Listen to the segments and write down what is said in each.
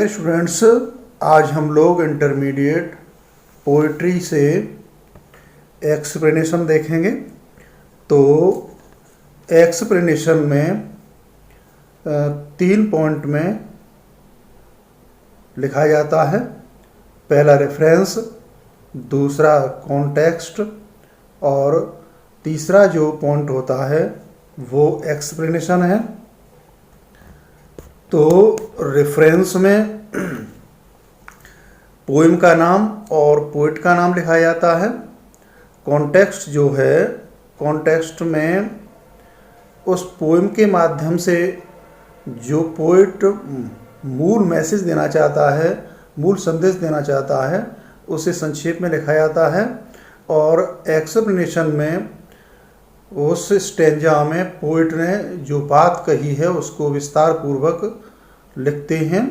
नमस्ते स्टूडेंट्स। आज हम लोग इंटरमीडिएट पोइट्री से एक्सप्लेनेशन देखेंगे। तो एक्सप्लेनेशन में 3 पॉइंट में लिखा जाता है। पहला रेफरेंस, दूसरा कॉन्टेक्स्ट और तीसरा जो पॉइंट होता है वो एक्सप्लेनेशन है। तो रेफरेंस में पोएम का नाम और पोइट का नाम लिखा जाता है। कॉन्टेक्स्ट जो है, कॉन्टेक्स्ट में उस पोएम के माध्यम से जो पोइट मूल मैसेज देना चाहता है, मूल संदेश देना चाहता है, उसे संक्षेप में लिखा जाता है। और एक्सप्लेनेशन में उस स्टेंजा में पोइट ने जो बात कही है उसको विस्तार पूर्वक लिखते हैं।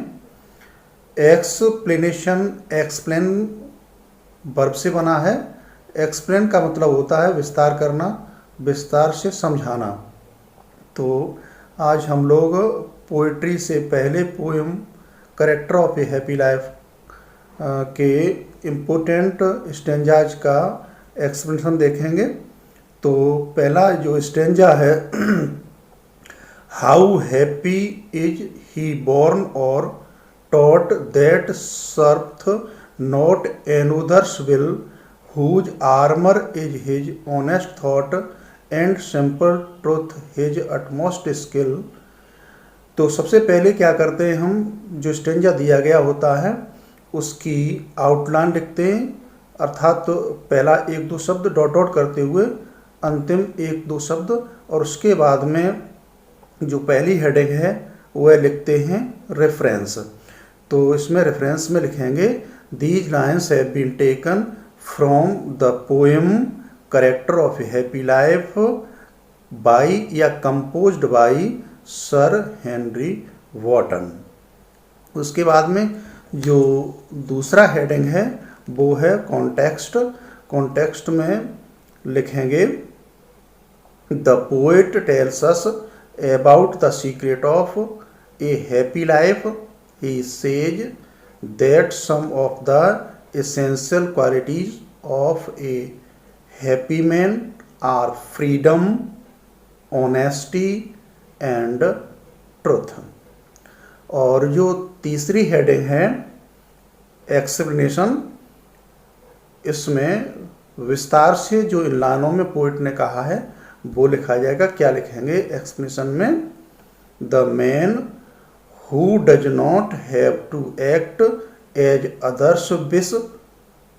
एक्सप्लेनेशन, एक्सप्लेन वर्ब से बना है। एक्सप्लेन का मतलब होता है विस्तार करना, विस्तार से समझाना। तो आज हम लोग पोइट्री से पहले poem character of a happy life के इम्पोर्टेंट स्टेंजाज का एक्सप्लेनेशन देखेंगे। तो पहला जो स्टेंजा है, how happy is he born और taught that serveth not another's will whose armour is his honest thought and simple truth his utmost skill. तो सबसे पहले क्या करते हैं, हम जो स्टेंजा दिया गया होता है उसकी आउटलाइन लिखते हैं, अर्थात तो पहला 1-2 शब्द डॉट डॉट करते हुए अंतिम 1-2 शब्द, और उसके बाद में जो पहली हेडिंग है वह लिखते हैं रेफरेंस। तो इसमें रेफरेंस में लिखेंगे these lines have been taken from the poem character of a happy life by या composed by sir Henry Wotton. उसके बाद में जो दूसरा हेडिंग है वो है कॉन्टेक्स्ट। कॉन्टेक्स्ट में लिखेंगे the poet tells us about the secret of a happy life. He says that some of the essential qualities of a happy man are freedom, honesty and truth. और जो तीसरी heading है explanation, इसमें विस्तार से जो इन लाइनों में पोइट ने कहा है वो लिखा जाएगा। क्या लिखेंगे एक्सप्लेनेशन में, the man who does not have to act as others wish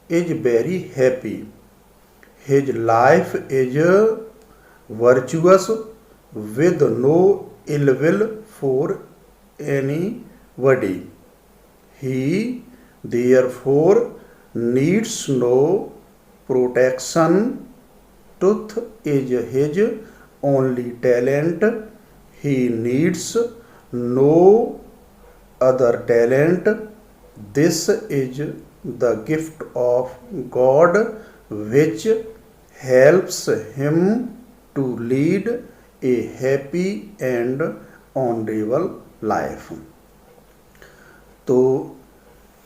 is very happy. His life is virtuous with no ill will for anybody. He therefore needs no protection. Truth is his only talent. He needs no other talent. This is the gift of God which helps him to lead a happy and honorable life. तो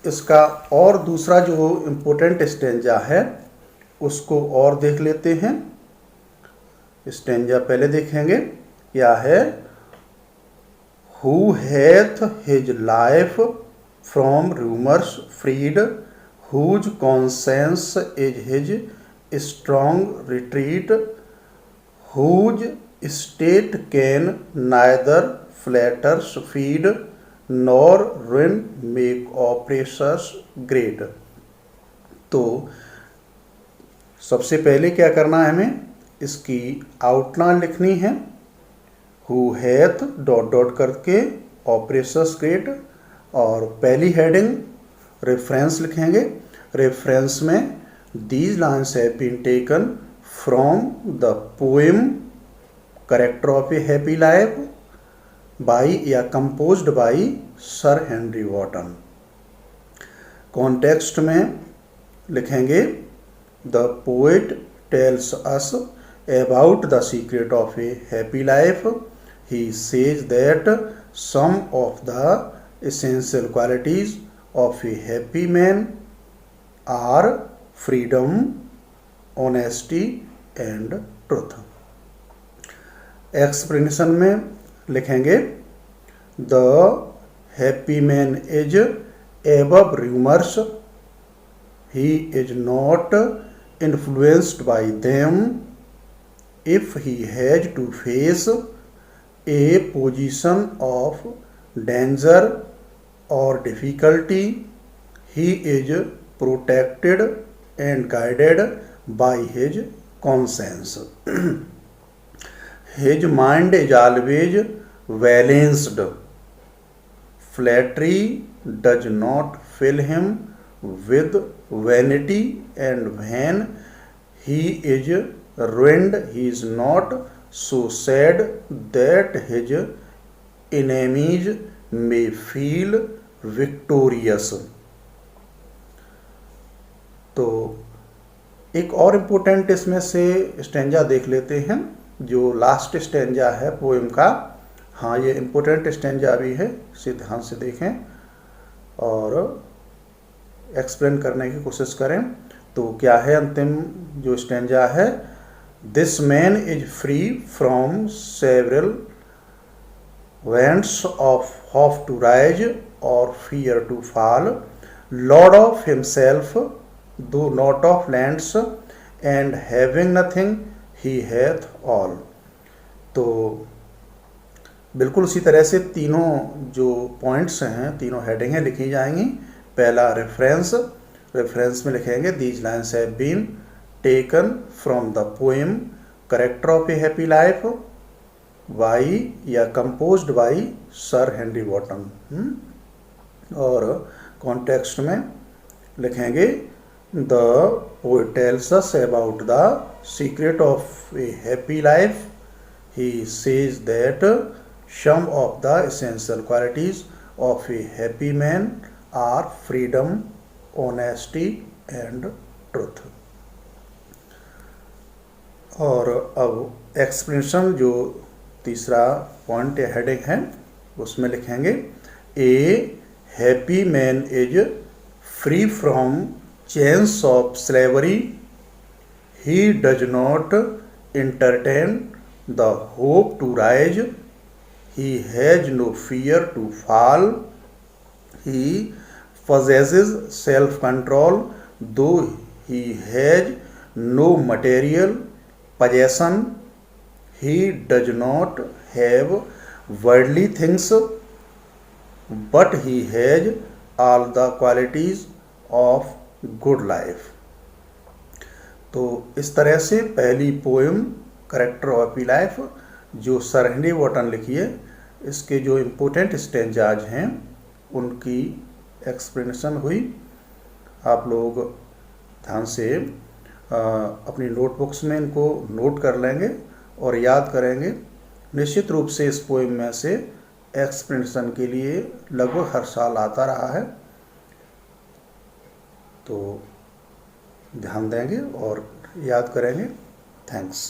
इसका और दूसरा जो important stanza है उसको और देख लेते हैं। स्टेंजा पहले देखेंगे क्या है, who hath his life from rumours freed, whose conscience is his strong retreat, whose state can neither flatterers feed nor ruin make operations great. तो सबसे पहले क्या करना है, हमें इसकी आउटलाइन लिखनी है। हु हैथ डॉट डॉट करके ऑपरेशंस ग्रेट, और पहली हेडिंग रेफरेंस लिखेंगे। रेफरेंस में these lines have been taken from the poem character of a happy life by या composed by sir Henry Wotton. Context में लिखेंगे the poet tells us about the secret of a happy life. He says that some of the essential qualities of a happy man are freedom, honesty and truth. Explanation में लिखेंगे the happy man is above rumors, he is not influenced by them. If he has to face a position of danger or difficulty, he is protected and guided by his conscience. His mind is always balanced. Flattery does not fill him with vanity, and when he is ruined, he is not so sad that his enemies may feel victorious. तो एक और important इसमें से stanza देख लेते हैं, जो last stanza है पोएम का। हाँ, ये इम्पोर्टेंट स्टेंजा भी है, इसे ध्यान से देखें और एक्सप्लेन करने की कोशिश करें। तो क्या है अंतिम जो स्टेंजा है, this man is free from servile bands of hope to rise और fear to fall, lord of himself though not of lands, and having nothing he hath all. तो बिल्कुल उसी तरह से तीनों जो पॉइंट्स हैं, तीनों हेडिंगें लिखी जाएंगी। पहला रेफरेंस में लिखेंगे these lines have been taken from the poem character of a happy life by या composed by sir Henry Wotton. और कॉन्टेक्स्ट में लिखेंगे the poet tells us about the secret of a happy life. He says that some of the essential qualities of a happy man are freedom, honesty and truth. और अब explanation जो तीसरा point या heading है उसमें लिखेंगे ए happy man is free from chains of slavery, he does not entertain the hope to rise, he has no fear to fall, he possesses self-control though he has no material possession, he does not have worldly things but he has all the qualities of good life. तो इस तरह से पहली poem character of happy life जो sir Henry Wharton लिखी है, इसके जो इम्पोर्टेंट स्टेंजाज हैं उनकी एक्सप्लेनेशन हुई। आप लोग ध्यान से अपनी नोटबुक्स में इनको नोट कर लेंगे और याद करेंगे। निश्चित रूप से इस पोएम में से एक्सप्लेनेशन के लिए लगभग हर साल आता रहा है, तो ध्यान देंगे और याद करेंगे। थैंक्स।